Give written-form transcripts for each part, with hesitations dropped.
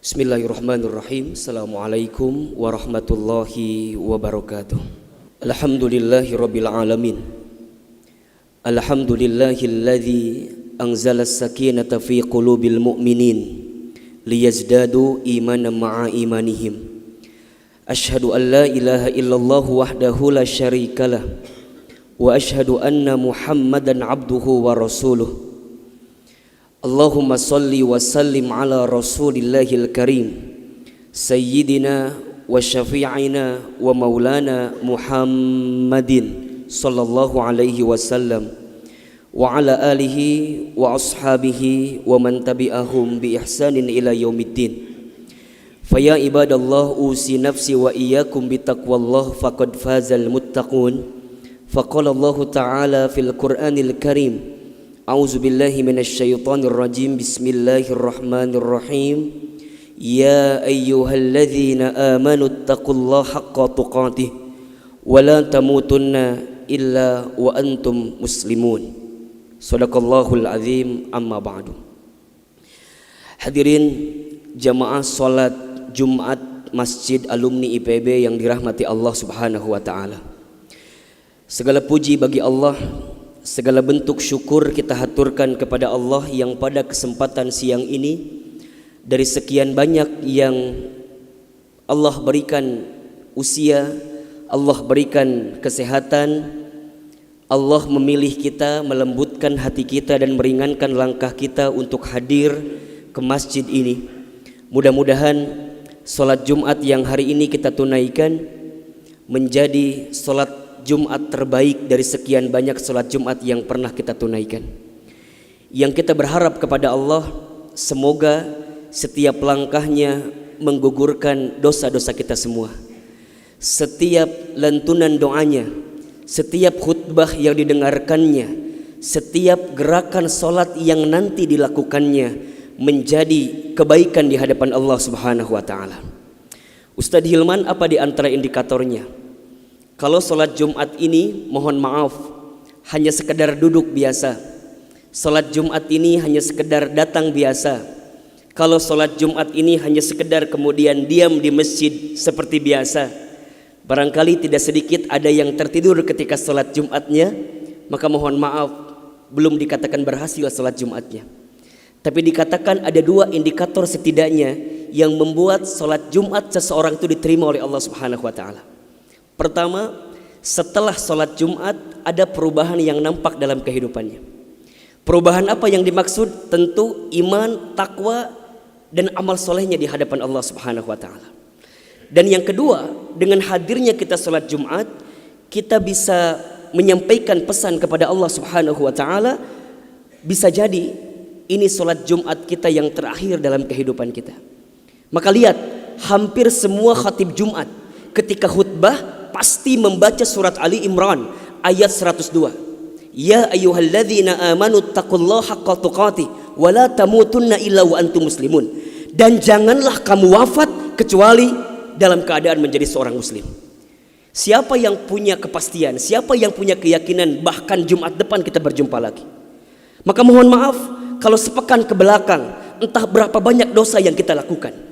Bismillahirrahmanirrahim. Assalamualaikum warahmatullahi wabarakatuh. Alhamdulillahi rabbil alamin. Alhamdulillahilladzi anzala as-sakinata fi qulubil mu'minin liyazdadu imanan ma'a imanihim. Ashhadu an la ilaha illallah wahdahu la syarikalah wa ashhadu anna Muhammadan abduhu wa rasuluh. Allahumma salli wa sallim ala rasulillahil karim sayyidina wa syafi'ina wa maulana Muhammadin sallallahu alaihi wasallam wa ala alihi wa ashabihi wa man tabi'ahum bi ihsanin ila yaumiddin. Faya ibadallah usi nafsi wa iyyakum bi taqwallah faqad fazal muttaqun. Faqala Allah ta'ala fil Qur'anil Karim, A'udzu billahi minasyaitonir rajim. Bismillahirrahmanirrahim. Ya ayyuhalladzina amanu taqullaha haqqa tuqatih wa la tamutunna illa wa antum muslimun. Shadaqallahul azim. Amma ba'du. Hadirin jamaah salat Jumat Masjid Alumni IPB yang dirahmati Allah Subhanahu wa taala. Segala puji bagi Allah, segala bentuk syukur kita haturkan kepada Allah yang pada kesempatan siang ini, dari sekian banyak yang Allah berikan usia, Allah berikan kesehatan, Allah memilih kita, melembutkan hati kita dan meringankan langkah kita untuk hadir ke masjid ini. Mudah-mudahan sholat Jumat yang hari ini kita tunaikan menjadi sholat Jumat terbaik dari sekian banyak sholat Jumat yang pernah kita tunaikan. Yang kita berharap kepada Allah, semoga setiap langkahnya menggugurkan dosa-dosa kita semua. Setiap lantunan doanya, setiap khutbah yang didengarkannya, setiap gerakan sholat yang nanti dilakukannya menjadi kebaikan di hadapan Allah Subhanahu wa ta'ala. Ustadz Hilman, apa di antara indikatornya? Kalau sholat Jumat ini, mohon maaf, hanya sekedar duduk biasa. Sholat Jumat ini hanya sekedar datang biasa. Kalau sholat Jumat ini hanya sekedar kemudian diam di masjid seperti biasa, barangkali tidak sedikit ada yang tertidur ketika sholat Jumatnya, maka mohon maaf, belum dikatakan berhasil sholat Jumatnya. Tapi dikatakan ada dua indikator setidaknya yang membuat sholat Jumat seseorang itu diterima oleh Allah Subhanahu wa ta'ala. Pertama, setelah sholat Jumat ada perubahan yang nampak dalam kehidupannya. Perubahan apa yang dimaksud? Tentu iman, takwa, dan amal solehnya di hadapan Allah Subhanahu wa ta'ala. Dan yang kedua, dengan hadirnya kita sholat Jumat, kita bisa menyampaikan pesan kepada Allah Subhanahu wa ta'ala. Bisa jadi ini sholat Jumat kita yang terakhir dalam kehidupan kita. Maka lihat, hampir semua khatib Jumat ketika khutbah pasti membaca surat Ali Imran ayat 102. Ya ayyuhalladzina amanu taqullaha haqqa tuqatih wa la tamutunna illa wa antum muslimun. Dan janganlah kamu wafat kecuali dalam keadaan menjadi seorang muslim. Siapa yang punya kepastian, siapa yang punya keyakinan bahkan Jumat depan kita berjumpa lagi. Maka mohon maaf kalau sepekan ke belakang entah berapa banyak dosa yang kita lakukan.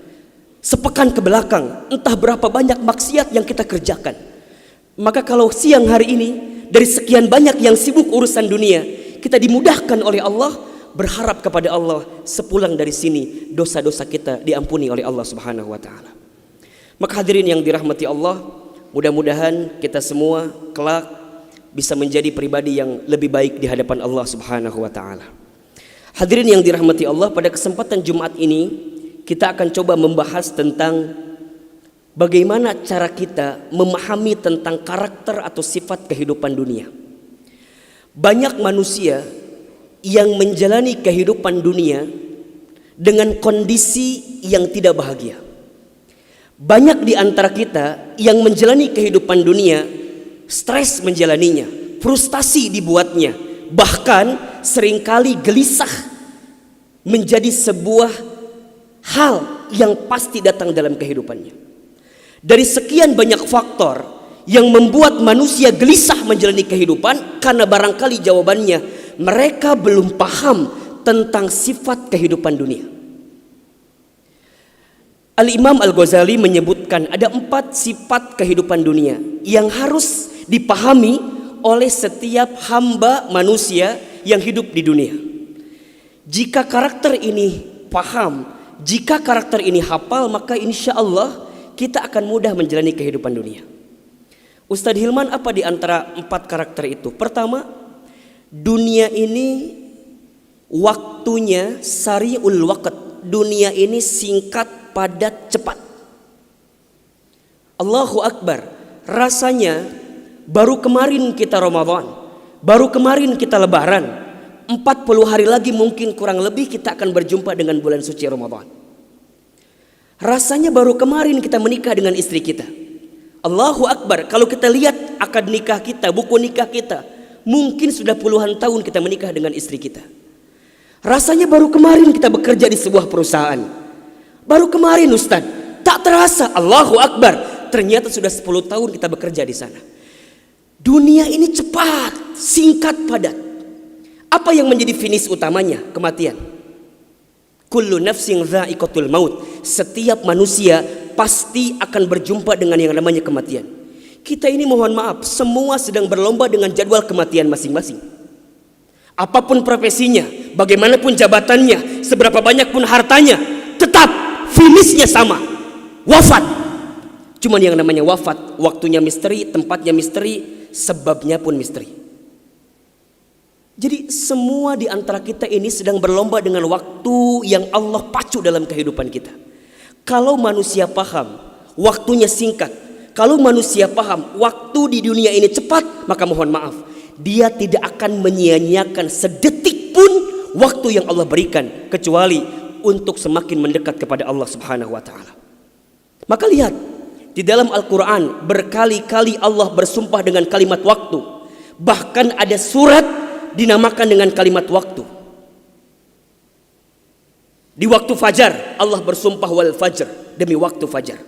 Sepekan ke belakang entah berapa banyak maksiat yang kita kerjakan. Maka kalau siang hari ini dari sekian banyak yang sibuk urusan dunia, kita dimudahkan oleh Allah, berharap kepada Allah sepulang dari sini dosa-dosa kita diampuni oleh Allah Subhanahu wa ta'ala. Maka hadirin yang dirahmati Allah, mudah-mudahan kita semua kelak bisa menjadi pribadi yang lebih baik di hadapan Allah Subhanahu wa ta'ala. Hadirin yang dirahmati Allah, pada kesempatan Jumat ini kita akan coba membahas tentang bagaimana cara kita memahami tentang karakter atau sifat kehidupan dunia. Banyak manusia yang menjalani kehidupan dunia dengan kondisi yang tidak bahagia. Banyak di antara kita yang menjalani kehidupan dunia stres menjalaninya, frustasi dibuatnya, bahkan seringkali gelisah menjadi sebuah hal yang pasti datang dalam kehidupannya. Dari sekian banyak faktor yang membuat manusia gelisah menjalani kehidupan, karena barangkali jawabannya mereka belum paham tentang sifat kehidupan dunia. Al-Imam Al-Ghazali menyebutkan ada 4 sifat kehidupan dunia yang harus dipahami oleh setiap hamba manusia yang hidup di dunia. Jika karakter ini paham, jika karakter ini hafal, maka insya Allah kita akan mudah menjalani kehidupan dunia. Ustadz Hilman, apa di antara 4 karakter itu? Pertama, dunia ini waktunya sari'ul waqt. Dunia ini singkat, padat, cepat. Allahu Akbar. Rasanya baru kemarin kita Ramadan, baru kemarin kita Lebaran. 40 hari lagi mungkin kurang lebih kita akan berjumpa dengan bulan suci Ramadan. Rasanya baru kemarin kita menikah dengan istri kita. Allahu Akbar. Kalau kita lihat akad nikah kita, buku nikah kita, mungkin sudah puluhan tahun kita menikah dengan istri kita. Rasanya baru kemarin kita bekerja di sebuah perusahaan. Baru kemarin Ustaz, tak terasa, Allahu Akbar, ternyata sudah 10 tahun kita bekerja di sana. Dunia ini cepat, singkat, padat. Apa yang menjadi finish utamanya? Kematian. Kullu nafsin dha'iqatul maut. Setiap manusia pasti akan berjumpa dengan yang namanya kematian. Kita ini mohon maaf, semua sedang berlomba dengan jadwal kematian masing-masing. Apapun profesinya, bagaimanapun jabatannya, seberapa banyak pun hartanya, tetap finishnya sama, wafat. Cuman yang namanya wafat, waktunya misteri, tempatnya misteri, sebabnya pun misteri. Jadi semua di antara kita ini sedang berlomba dengan waktu yang Allah pacu dalam kehidupan kita. Kalau manusia paham, waktunya singkat. Kalau manusia paham, waktu di dunia ini cepat, maka mohon maaf, dia tidak akan menyia-nyiakan sedetik pun waktu yang Allah berikan, kecuali untuk semakin mendekat kepada Allah Subhanahu wa taala. Maka lihat, di dalam Al-Qur'an berkali-kali Allah bersumpah dengan kalimat waktu. Bahkan ada surat dinamakan dengan kalimat waktu. Di waktu fajar Allah bersumpah wal fajr, demi waktu fajar.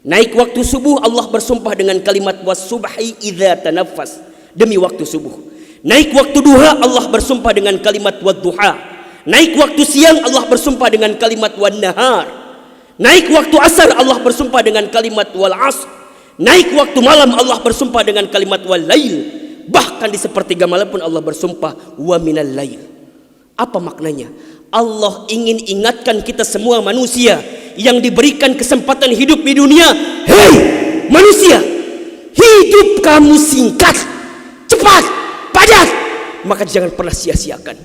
Naik waktu subuh Allah bersumpah dengan kalimat was-subhi idza tanaffas, demi waktu subuh. Naik waktu duha Allah bersumpah dengan kalimat wad-duha. Naik waktu siang Allah bersumpah dengan kalimat wan-nahar. Naik waktu asar Allah bersumpah dengan kalimat wal asr. Naik waktu malam Allah bersumpah dengan kalimat wal lail. Bahkan di sepertiga malam pun Allah bersumpah wa minal lail. Apa maknanya? Allah ingin ingatkan kita semua manusia yang diberikan kesempatan hidup di dunia. Hei manusia, hidup kamu singkat, cepat, padat, maka jangan pernah sia-siakan,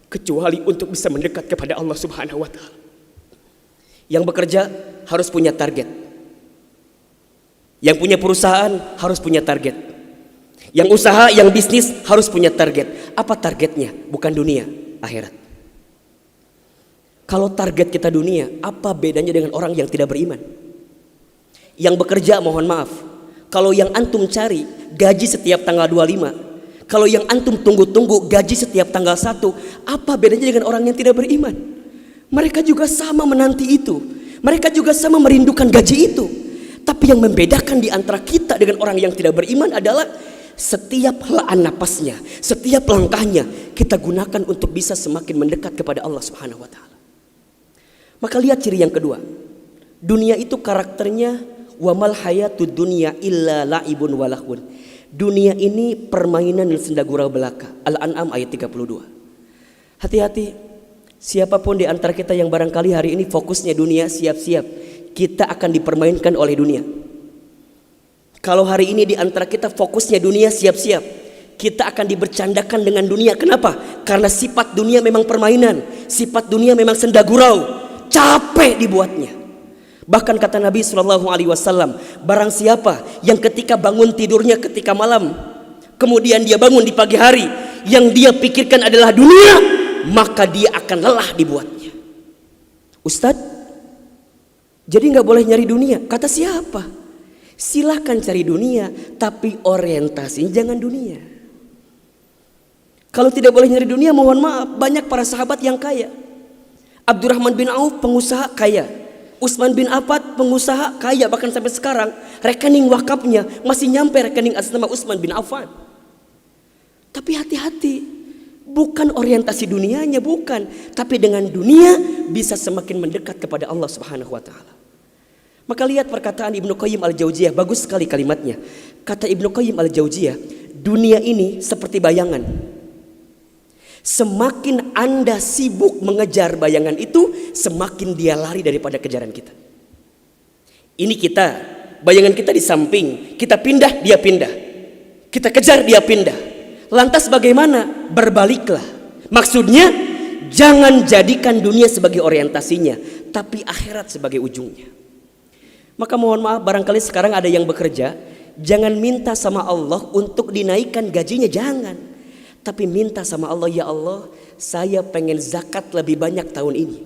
kecuali untuk bisa mendekat kepada Allah Subhanahu wa taala. Yang bekerja harus punya target. Yang punya perusahaan harus punya target. Yang usaha, yang bisnis harus punya target. Apa targetnya? Bukan dunia, akhirat. Kalau target kita dunia, apa bedanya dengan orang yang tidak beriman? Yang bekerja mohon maaf, kalau yang antum cari gaji setiap tanggal 25, kalau yang antum tunggu-tunggu gaji setiap tanggal 1, apa bedanya dengan orang yang tidak beriman? Mereka juga sama menanti itu, mereka juga sama merindukan gaji itu. Tapi yang membedakan di antara kita dengan orang yang tidak beriman adalah setiap helaan napasnya, setiap langkahnya kita gunakan untuk bisa semakin mendekat kepada Allah Subhanahu wa taala. Maka lihat ciri yang kedua. Dunia itu karakternya wamal hayatud dunya illa laibun walahun. Dunia ini permainan dan senda gurau belaka. Al-An'am ayat 32. Hati-hati, siapapun di antara kita yang barangkali hari ini fokusnya dunia, siap-siap kita akan dipermainkan oleh dunia. Kalau hari ini di antara kita fokusnya dunia, siap-siap kita akan dibercandakan dengan dunia. Kenapa? Karena sifat dunia memang permainan, sifat dunia memang senda gurau, capek dibuatnya. Bahkan kata Nabi SAW, barang siapa yang ketika bangun tidurnya ketika malam, kemudian dia bangun di pagi hari, yang dia pikirkan adalah dunia, maka dia akan lelah dibuatnya. Ustadz, jadi gak boleh nyari dunia? Kata siapa? Silahkan cari dunia, tapi orientasinya jangan dunia. Kalau tidak boleh nyari dunia, mohon maaf, banyak para sahabat yang kaya. Abdurrahman bin Auf pengusaha kaya, Utsman bin Affan pengusaha kaya, bahkan sampai sekarang rekening wakafnya masih nyampe rekening atas nama Utsman bin Affan. Tapi hati-hati, bukan orientasi dunianya, bukan, tapi dengan dunia bisa semakin mendekat kepada Allah Subhanahu wa taala. Maka lihat perkataan Ibnu Qayyim al-Jauziyah, bagus sekali kalimatnya. Kata Ibnu Qayyim al-Jauziyah, dunia ini seperti bayangan. Semakin Anda sibuk mengejar bayangan itu, semakin dia lari daripada kejaran kita. Ini kita, bayangan kita di samping, kita pindah, dia pindah. Kita kejar, dia pindah. Lantas bagaimana? Berbaliklah. Maksudnya, jangan jadikan dunia sebagai orientasinya, tapi akhirat sebagai ujungnya. Maka mohon maaf, barangkali sekarang ada yang bekerja, jangan minta sama Allah untuk dinaikkan gajinya, jangan. Tapi minta sama Allah, ya Allah, saya pengen zakat lebih banyak tahun ini.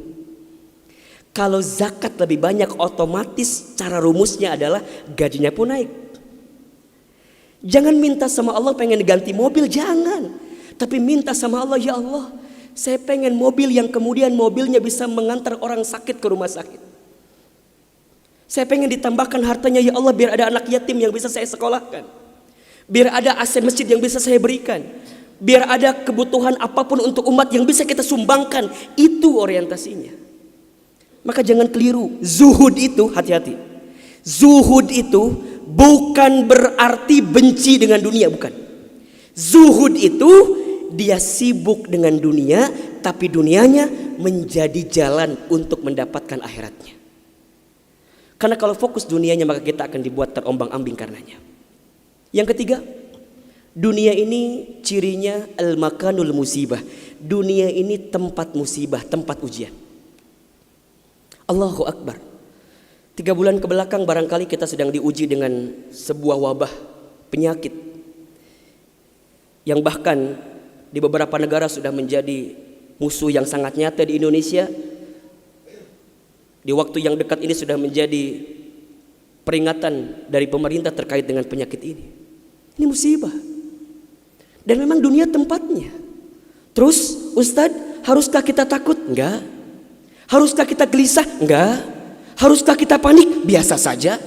Kalau zakat lebih banyak, otomatis cara rumusnya adalah gajinya pun naik. Jangan minta sama Allah pengen ganti mobil, jangan. Tapi minta sama Allah, ya Allah, saya pengen mobil yang kemudian mobilnya bisa mengantar orang sakit ke rumah sakit. Saya pengen ditambahkan hartanya, ya Allah, biar ada anak yatim yang bisa saya sekolahkan. Biar ada AC masjid yang bisa saya berikan. Biar ada kebutuhan apapun untuk umat yang bisa kita sumbangkan. Itu orientasinya. Maka jangan keliru. Zuhud itu, hati-hati. Zuhud itu bukan berarti benci dengan dunia, bukan. Zuhud itu dia sibuk dengan dunia, tapi dunianya menjadi jalan untuk mendapatkan akhiratnya. Karena kalau fokus dunianya, maka kita akan dibuat terombang-ambing karenanya. Yang ketiga, dunia ini cirinya al-makanul musibah. Dunia ini tempat musibah, tempat ujian. Allahu Akbar. 3 bulan kebelakang barangkali kita sedang diuji dengan sebuah wabah, penyakit, yang bahkan di beberapa negara sudah menjadi musuh yang sangat nyata. Di Indonesia, di waktu yang dekat ini sudah menjadi peringatan dari pemerintah terkait dengan penyakit ini. Ini musibah. Dan memang dunia tempatnya. Terus, Ustadz, haruskah kita takut? Enggak. Haruskah kita gelisah? Enggak. Haruskah kita panik? Biasa saja.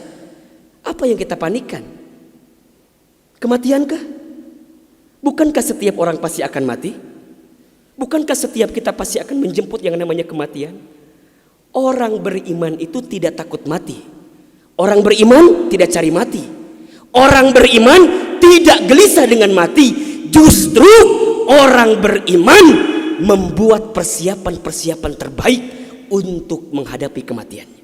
Apa yang kita panikkan? Kematiankah? Bukankah setiap orang pasti akan mati? Bukankah setiap kita pasti akan menjemput yang namanya kematian? Orang beriman itu tidak takut mati. Orang beriman tidak cari mati. Orang beriman tidak gelisah dengan mati. Justru orang beriman membuat persiapan-persiapan terbaik untuk menghadapi kematiannya.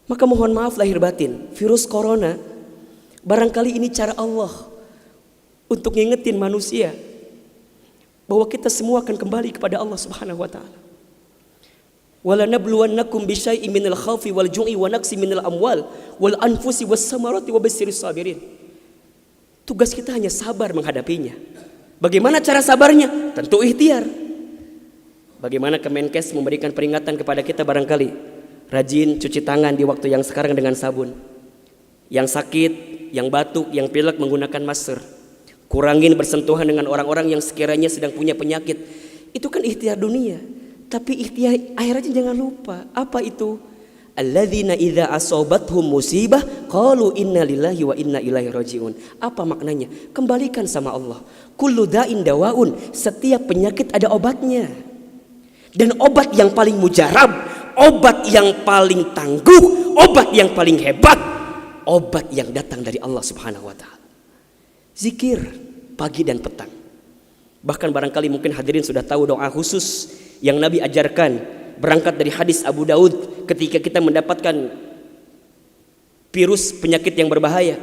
Maka mohon maaf lahir batin, virus corona barangkali ini cara Allah untuk ngingetin manusia bahwa kita semua akan kembali kepada Allah Subhanahu wa taala. Wala nabluwannakum bisyai'in minal khaufi wal ju'i wa naqsi minal amwal wal anfusi was samarati wa basyyiris sabirin. Tugas kita hanya sabar menghadapinya. Bagaimana cara sabarnya? Tentu ikhtiar. Bagaimana Kemenkes memberikan peringatan kepada kita barangkali? Rajin cuci tangan di waktu yang sekarang dengan sabun. Yang sakit, yang batuk, yang pilek menggunakan masker. Kurangin bersentuhan dengan orang-orang yang sekiranya sedang punya penyakit. Itu kan ikhtiar dunia. Tapi ikhtiar akhiratnya jangan lupa. Apa itu? Alladzina idza asobathum musibah qalu inna lillahi wa inna ilaihi rajiun. Apa maknanya? Kembalikan sama Allah. Kullu da'in dawaun. Setiap penyakit ada obatnya. Dan obat yang paling mujarab, obat yang paling tangguh, obat yang paling hebat, obat yang datang dari Allah Subhanahu wa taala. Zikir pagi dan petang. Bahkan barangkali mungkin hadirin sudah tahu doa khusus yang Nabi ajarkan, berangkat dari hadis Abu Daud ketika kita mendapatkan virus penyakit yang berbahaya.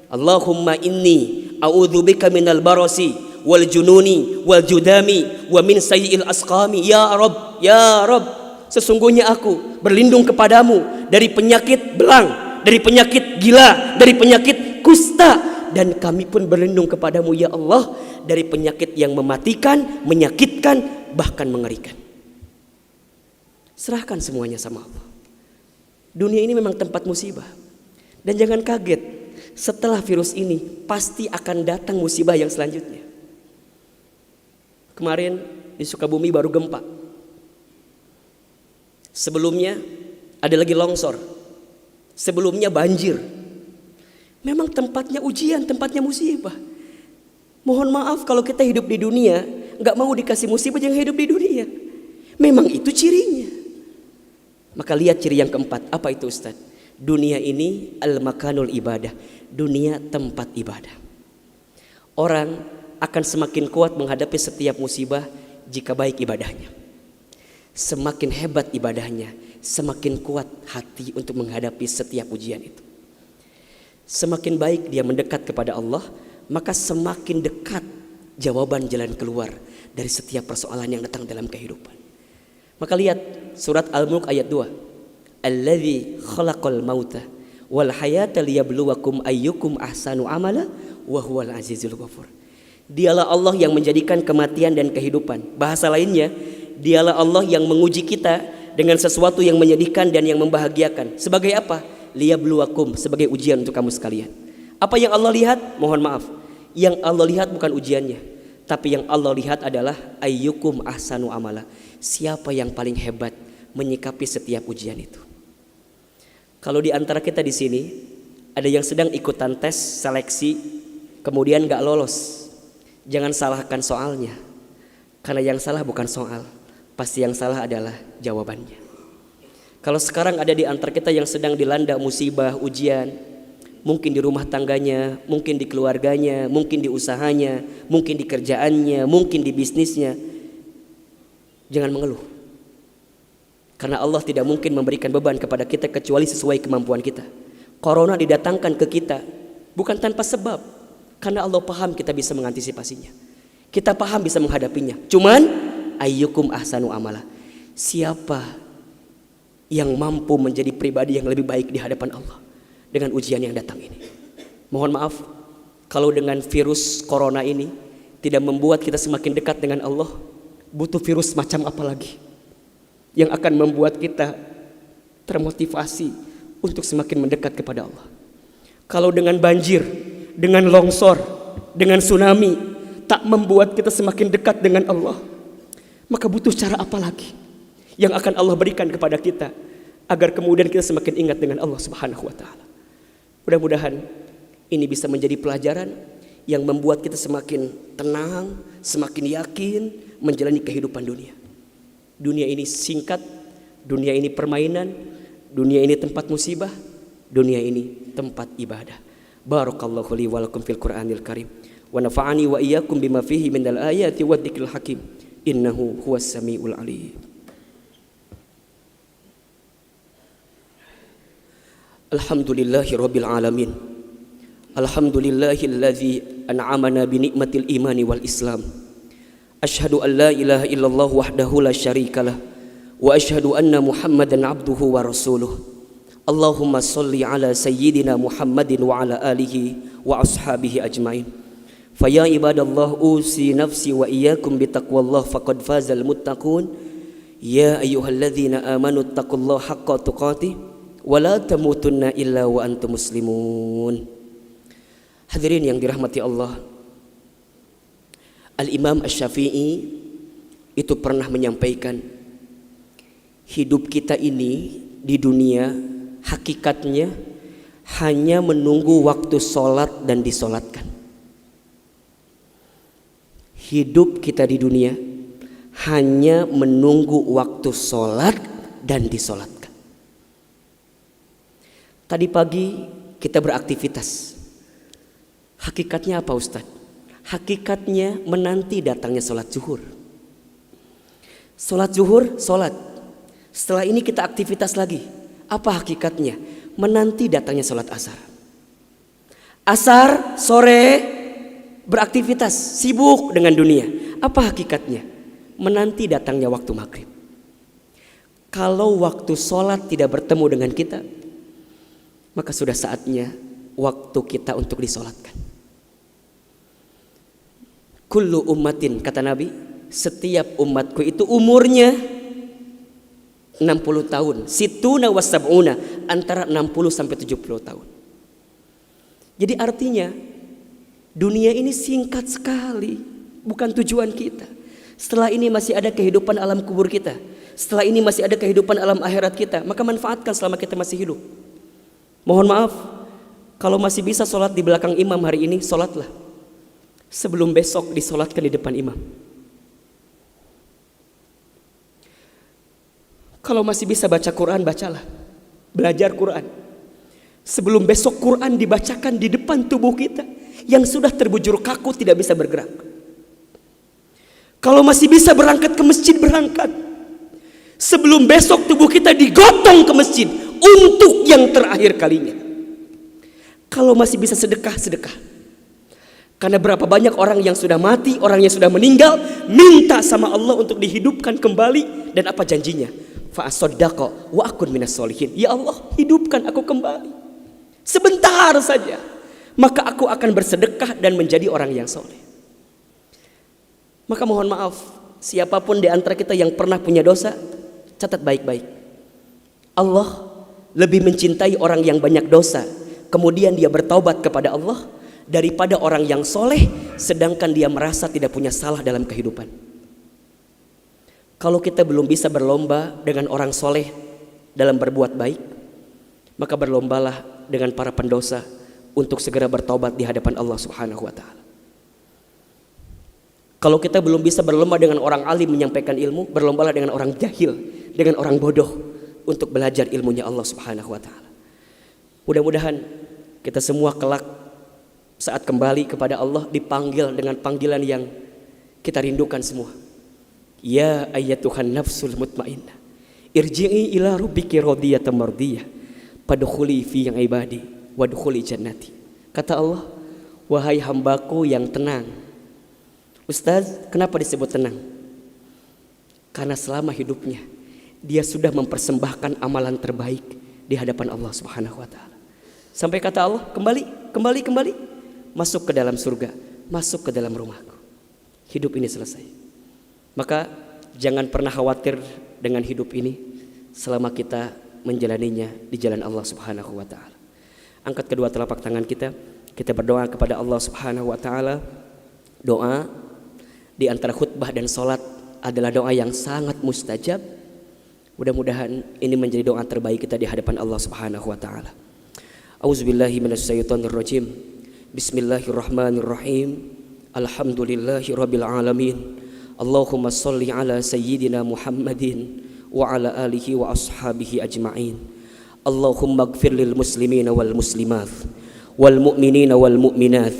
Allahumma inni a'udzubika minal barasi wal jununi wal judami wa min sayyi'il asqami. Ya Rabb, ya Rabb, sesungguhnya aku berlindung kepadamu dari penyakit belang, dari penyakit gila, dari penyakit kusta. Dan kami pun berlindung kepadamu ya Allah dari penyakit yang mematikan, menyakitkan, bahkan mengerikan. Serahkan semuanya sama Allah. Dunia ini memang tempat musibah. Dan jangan kaget, setelah virus ini pasti akan datang musibah yang selanjutnya. Kemarin di Sukabumi baru gempa. Sebelumnya ada lagi longsor. Sebelumnya banjir. Memang tempatnya ujian, tempatnya musibah. Mohon maaf kalau kita hidup di dunia gak mau dikasih musibah, jangan hidup di dunia. Memang itu cirinya. Maka lihat ciri yang keempat. Apa itu Ustaz? Dunia ini al-makanul ibadah, dunia tempat ibadah. Orang akan semakin kuat menghadapi setiap musibah jika baik ibadahnya. Semakin hebat ibadahnya, semakin kuat hati untuk menghadapi setiap ujian itu. Semakin baik dia mendekat kepada Allah, maka semakin dekat jawaban jalan keluar dari setiap persoalan yang datang dalam kehidupan. Maka lihat surat Al-Mulk ayat 2. Alladzi khalaqal mauta wal hayata liyabluwakum ayyukum ahsanu amala wa huwal azizul ghafur. Dialah Allah yang menjadikan kematian dan kehidupan. Bahasa lainnya, dialah Allah yang menguji kita dengan sesuatu yang menyedihkan dan yang membahagiakan. Sebagai apa? Liyabluwakum, sebagai ujian untuk kamu sekalian. Apa yang Allah lihat? Mohon maaf, yang Allah lihat bukan ujiannya, tapi yang Allah lihat adalah ayyukum ahsanu amala. Siapa yang paling hebat menyikapi setiap ujian itu. Kalau di antara kita di sini ada yang sedang ikutan tes seleksi kemudian gak lolos, jangan salahkan soalnya, karena yang salah bukan soal, pasti yang salah adalah jawabannya. Kalau sekarang ada di antara kita yang sedang dilanda musibah, ujian, mungkin di rumah tangganya, mungkin di keluarganya, mungkin di usahanya, mungkin di kerjaannya, mungkin di bisnisnya, jangan mengeluh. Karena Allah tidak mungkin memberikan beban kepada kita kecuali sesuai kemampuan kita. Corona didatangkan ke kita bukan tanpa sebab, karena Allah paham kita bisa mengantisipasinya. Kita paham bisa menghadapinya. Cuman ayyukum ahsanu amala. Siapa yang mampu menjadi pribadi yang lebih baik di hadapan Allah dengan ujian yang datang ini? Mohon maaf kalau dengan virus corona ini tidak membuat kita semakin dekat dengan Allah, butuh virus macam apa lagi yang akan membuat kita termotivasi untuk semakin mendekat kepada Allah? Kalau dengan banjir, dengan longsor, dengan tsunami tak membuat kita semakin dekat dengan Allah, maka butuh cara apa lagi yang akan Allah berikan kepada kita agar kemudian kita semakin ingat dengan Allah Subhanahu wa taala. Mudah-mudahan ini bisa menjadi pelajaran yang membuat kita semakin tenang, semakin yakin menjalani kehidupan dunia. Dunia ini singkat, dunia ini permainan, dunia ini tempat musibah, dunia ini tempat ibadah. Barakallahu li wa lakum fil Qur'anil Karim wa nafa'ani wa iyyakum bima fihi minal ayati wadh-dhikril hakim. Innahu huwas samiul alim. Alhamdulillahi rabbil alamin. Alhamdulillahilladzi an'amana bi ni'matil imani wal islam. Asyhadu an la ilaha illallah wahdahu la syarikalah wa asyhadu anna Muhammadan abduhu wa rasuluh. Allahumma salli ala sayyidina Muhammadin wa ala alihi wa ashabihi ajmain. Faya ibadallah usi nafsi wa iyyakum bitaqwallah faqad fazal muttaqun. Ya ayyuhalladzina amanu taqullaha haqqa tuqatih wa la tamutunna illa wa antum muslimun. Hadirin yang dirahmati Allah, Al-Imam Asy-Syafi'i itu pernah menyampaikan, hidup kita ini di dunia hakikatnya hanya menunggu waktu sholat dan disolatkan. Hidup kita di dunia hanya menunggu waktu sholat dan disolatkan. Tadi pagi kita beraktivitas. Hakikatnya apa Ustadz? Hakikatnya menanti datangnya sholat zuhur. Sholat zuhur, sholat. Setelah ini kita aktivitas lagi. Apa hakikatnya? Menanti datangnya sholat asar. Asar, sore, beraktivitas, sibuk dengan dunia. Apa hakikatnya? Menanti datangnya waktu maghrib. Kalau waktu sholat tidak bertemu dengan kita, maka sudah saatnya waktu kita untuk disolatkan. Kullu ummatin, kata Nabi, setiap umatku itu umurnya 60 tahun. Situna wasab'una, antara 60 sampai 70 tahun. Jadi artinya dunia ini singkat sekali, bukan tujuan kita. Setelah ini masih ada kehidupan alam kubur kita. Setelah ini masih ada kehidupan alam akhirat kita. Maka manfaatkan selama kita masih hidup. Mohon maaf, kalau masih bisa sholat di belakang imam hari ini, sholatlah. Sebelum besok disolatkan di depan imam. Kalau masih bisa baca Quran, bacalah. Belajar Quran. Sebelum besok Quran dibacakan di depan tubuh kita yang sudah terbujur kaku tidak bisa bergerak. Kalau masih bisa berangkat ke masjid, berangkat. Sebelum besok tubuh kita digotong ke masjid untuk yang terakhir kalinya. Kalau masih bisa sedekah, sedekah. Karena berapa banyak orang yang sudah mati, orang yang sudah meninggal, minta sama Allah untuk dihidupkan kembali. Dan apa janjinya? Fa'asaddaqa wa akun minas solihin. Ya Allah, hidupkan aku kembali. Sebentar saja. Maka aku akan bersedekah dan menjadi orang yang soleh. Maka mohon maaf, siapapun di antara kita yang pernah punya dosa, catat baik-baik. Allah lebih mencintai orang yang banyak dosa, kemudian dia bertaubat kepada Allah, daripada orang yang soleh, sedangkan dia merasa tidak punya salah dalam kehidupan. Kalau kita belum bisa berlomba dengan orang soleh dalam berbuat baik, maka berlombalah dengan para pendosa untuk segera bertaubat di hadapan Allah Subhanahu wa Ta'ala. Kalau kita belum bisa berlomba dengan orang alim menyampaikan ilmu, berlombalah dengan orang jahil, dengan orang bodoh untuk belajar ilmunya Allah Subhanahu wa Ta'ala. Mudah-mudahan kita semua kelak saat kembali kepada Allah dipanggil dengan panggilan yang kita rindukan semua. Ya ayyatuhan nafsul mutmainnah, irji'i ila rabbiki radiyatan mardiyah, fadkhuli fi ibadi wadkhuli jannati. Kata Allah, wahai hambaku yang tenang. Ustaz, kenapa disebut tenang? Karena selama hidupnya dia sudah mempersembahkan amalan terbaik di hadapan Allah Subhanahu wa Ta'ala. Sampai kata Allah, kembali, masuk ke dalam surga, masuk ke dalam rumahku. Hidup ini selesai. Maka jangan pernah khawatir dengan hidup ini selama kita menjalaninya di jalan Allah Subhanahu wa Ta'ala. Angkat kedua telapak tangan kita berdoa kepada Allah Subhanahu wa Ta'ala. Doa di antara khutbah dan sholat adalah doa yang sangat mustajab. Mudah-mudahan ini menjadi doa terbaik kita di hadapan Allah Subhanahu wa Ta'ala. Auzubillahi minasyaitonirrajim. Bismillahirrahmanirrahim. Alhamdulillahi rabbil alamin. Allahumma sholli ala sayyidina Muhammadin wa ala alihi wa ashabihi ajma'in. Allahumma ighfir lil muslimina wal muslimat wal mu'minina wal mu'minat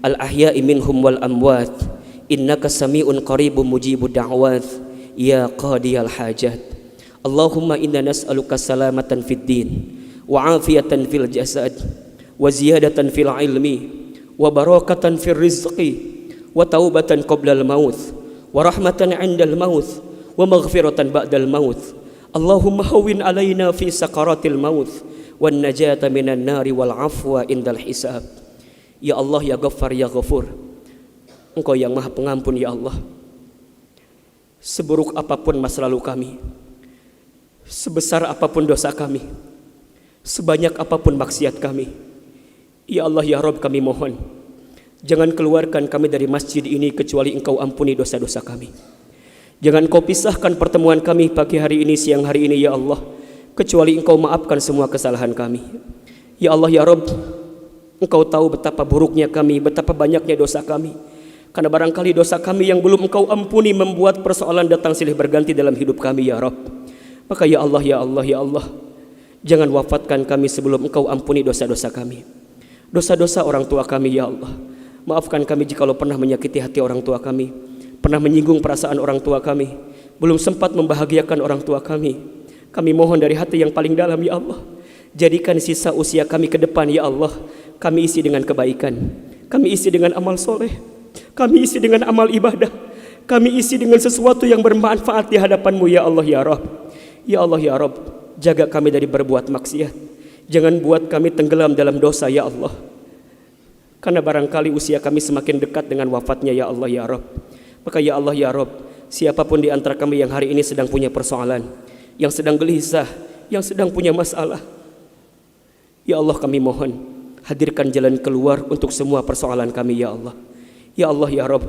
al ahya'i minhum wal amwat. Innaka sami'un qaribun mujibud da'wat ya qadiyal hajat. Allahumma inna nas'aluka salamatan fid din wa afiyatan fil jasad wa ziyadatan fil ilmi wa barakatan fil rizqi wa taubatan qabla al maut wa rahmatan 'inda al maut wa maghfiratan ba'da al maut. Allahumma hawwin 'alaina fi sakaratil maut wan najata minan nari wal 'afwa indal hisab. Ya Allah, ya Ghaffar, ya Ghafur, Engkau yang maha pengampun ya Allah. Seburuk apapun masa lalu kami, sebesar apapun dosa kami, sebanyak apapun maksiat kami, ya Allah ya Rabb, kami mohon jangan keluarkan kami dari masjid ini kecuali Engkau ampuni dosa-dosa kami. Jangan Kau pisahkan pertemuan kami pagi hari ini, siang hari ini ya Allah, kecuali Engkau maafkan semua kesalahan kami. Ya Allah ya Rabb, Engkau tahu betapa buruknya kami, betapa banyaknya dosa kami. Karena barangkali dosa kami yang belum Engkau ampuni membuat persoalan datang silih berganti dalam hidup kami ya Rabb. Maka ya Allah, ya Allah, ya Allah, jangan wafatkan kami sebelum Engkau ampuni dosa-dosa kami, dosa-dosa orang tua kami ya Allah. Maafkan kami jikalau pernah menyakiti hati orang tua kami, pernah menyinggung perasaan orang tua kami, belum sempat membahagiakan orang tua kami. Kami mohon dari hati yang paling dalam ya Allah, jadikan sisa usia kami ke depan ya Allah, kami isi dengan kebaikan, kami isi dengan amal soleh, kami isi dengan amal ibadah, kami isi dengan sesuatu yang bermanfaat di hadapan-Mu ya Allah ya Rabb. Ya Allah ya Rabb, jaga kami dari berbuat maksiat. Jangan buat kami tenggelam dalam dosa ya Allah. Karena barangkali usia kami semakin dekat dengan wafatnya ya Allah ya Rabb. Maka ya Allah ya Rabb, siapapun di antara kami yang hari ini sedang punya persoalan, yang sedang gelisah, yang sedang punya masalah, ya Allah kami mohon hadirkan jalan keluar untuk semua persoalan kami ya Allah. Ya Allah ya Rabb,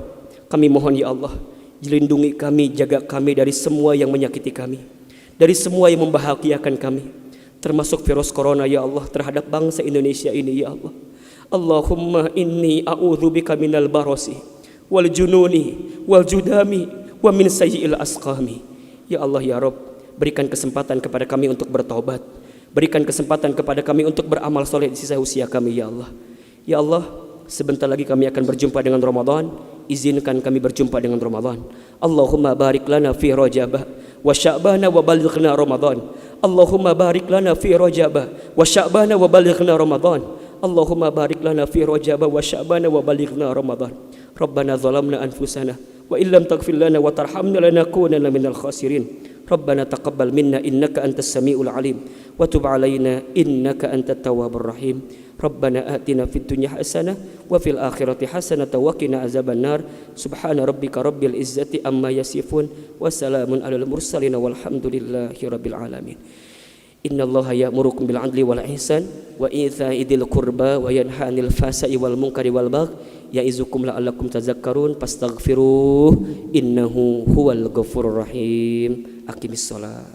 kami mohon ya Allah, lindungi kami, jaga kami dari semua yang menyakiti kami, dari semua yang membahagiakan kami, termasuk virus corona ya Allah terhadap bangsa Indonesia ini ya Allah. Allahumma inni a'udzubika minal barasi wal jununi wal judami wa min sayyi'il asqami. Ya Allah ya Rabb, berikan kesempatan kepada kami untuk bertobat, Berikan kesempatan kepada kami untuk beramal soleh di sisa usia kami ya Allah. Ya Allah, sebentar lagi kami akan berjumpa dengan Ramadan. Izinkan kami berjumpa dengan Ramadan. Allahumma barik lana fi Rajabah wa Sya'bana wa balighna Ramadan. Allahumma barik lana fi Rajabah wa Sya'bana wa balighna Ramadan. Allahumma barik lana fi Rajabah wa Sya'bana wa balighna Ramadan. Rabbana zalamna anfusana wa illam taghfir lana wa tarhamna lanakunanna minal khasirin. Rabbana taqabbal minna innaka antas samiul alim wa tub alaina innaka antat tawwabur rahim. Rabbana atina fid dunya hasanah wa fil akhirati hasanah wa qina azabannar. Subhana rabbika rabbil izzati amma yasifun wa salamun alal mursalin walhamdulillahi rabbil alamin. Innallaha ya'murukum bil 'adli wal ihsan wa ita'i dzil qurba wa yanha 'anil fahsai wal munkari wal baghi ya'izukum la'allakum tadhakkarun fastaghfiruh innahu huwal ghafurur rahim. Aqimis shalah.